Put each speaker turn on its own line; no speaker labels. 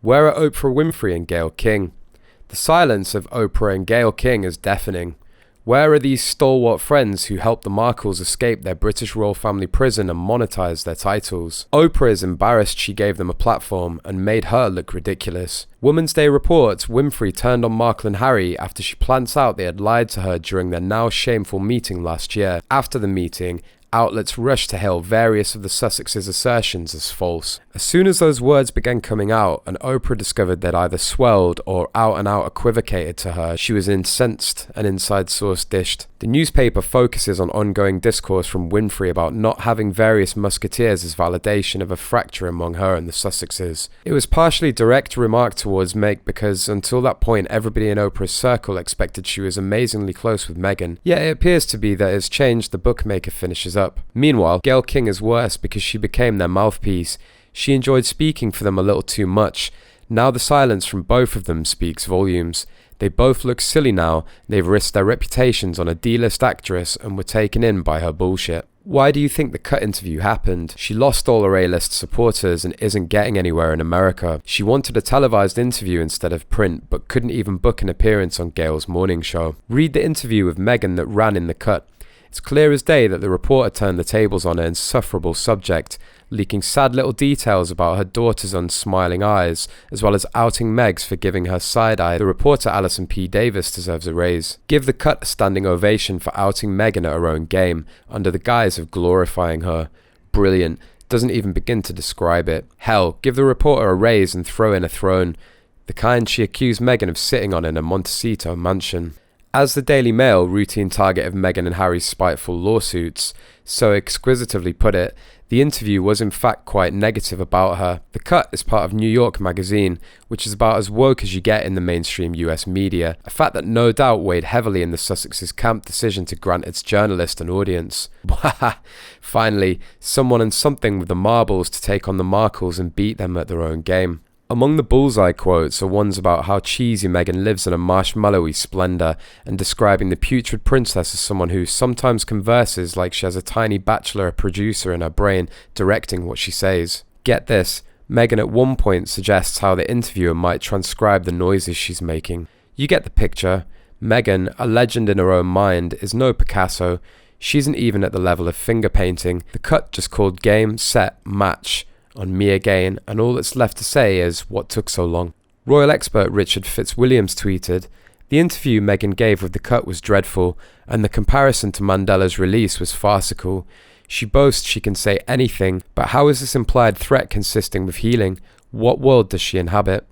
Where are Oprah Winfrey and Gayle King? The silence of Oprah and Gayle King is deafening. Where are these stalwart friends who helped the Markles escape their British royal family prison and monetize their titles? Oprah is embarrassed she gave them a platform and made her look ridiculous. Woman's Day reports Winfrey turned on Markle and Harry after she plants out they had lied to her during their now shameful meeting last year. After the meeting, outlets rushed to hail various of the Sussexes' assertions as false. As soon as those words began coming out and Oprah discovered they'd either swelled or out and out equivocated to her, she was incensed and inside source dished. The newspaper focuses on ongoing discourse from Winfrey about not having various musketeers as validation of a fracture among her and the Sussexes. It was partially direct remark towards Meg because until that point everybody in Oprah's circle expected she was amazingly close with Meghan. Yet it appears to be that it's changed the bookmaker finishes up. Meanwhile, Gayle King is worse because she became their mouthpiece. She enjoyed speaking for them a little too much. Now the silence from both of them speaks volumes. They both look silly now. They've risked their reputations on a D-list actress and were taken in by her bullshit. Why do you think the Cut interview happened? She lost all her A-list supporters and isn't getting anywhere in America. She wanted a televised interview instead of print, but couldn't even book an appearance on Gayle's morning show. Read the interview with Meghan that ran in the Cut. It's clear as day that the reporter turned the tables on her insufferable subject, leaking sad little details about her daughter's unsmiling eyes, as well as outing Megs for giving her side-eye. The reporter Alison P. Davis deserves a raise. Give the Cut a standing ovation for outing Meghan at her own game, under the guise of glorifying her. Brilliant. Doesn't even begin to describe it. Hell, give the reporter a raise and throw in a throne, the kind she accused Meghan of sitting on in a Montecito mansion. As the Daily Mail, routine target of Meghan and Harry's spiteful lawsuits, so exquisitively put it, the interview was in fact quite negative about her. The Cut is part of New York Magazine, which is about as woke as you get in the mainstream US media, a fact that no doubt weighed heavily in the Sussexes' camp decision to grant its journalist an audience. Finally, someone and something with the marbles to take on the Markles and beat them at their own game. Among the bullseye quotes are ones about how cheesy Meghan lives in a marshmallowy splendor and describing the putrid princess as someone who sometimes converses like she has a tiny Bachelor producer in her brain directing what she says. Get this, Meghan at one point suggests how the interviewer might transcribe the noises she's making. You get the picture. Meghan, a legend in her own mind, is no Picasso. She isn't even at the level of finger painting. The Cut just called game, set, match on me again, and all that's left to say is what took so long. Royal expert Richard Fitzwilliams tweeted, "The interview Meghan gave with the Cut was dreadful, and the comparison to Mandela's release was farcical. She boasts she can say anything, but how is this implied threat consisting with healing? What world does she inhabit?"